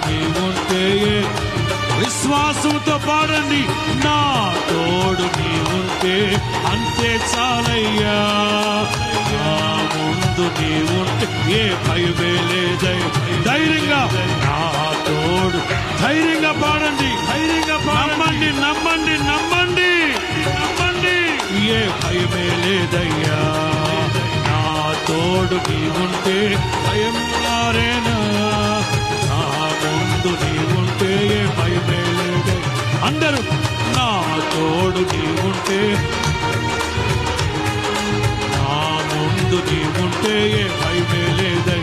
నీవుంటే విశ్వాసంతో పాడండి. నా తోడు నీవుంటే అంతే చాలయ్యా. నా ముందు నీవుంటే ఏ భయమే లేదయ్యా. ధైర్యంగా నా తోడు, ధైర్యంగా పాడండి, ధైర్యంగా నమ్మండి, నమ్మండి, నమ్మండి, నమ్మండి. ఏ భయమే లేదయ్యా. నా తోడు నీవుంటే భయం లారేనా. నా ముందు నీవుంటే ఏ భయమే లేదయ్యా. అందరూ నా తోడు నీవుంటే, నా ముందు నీవుంటే ఏ భయమే లేదయ్యా.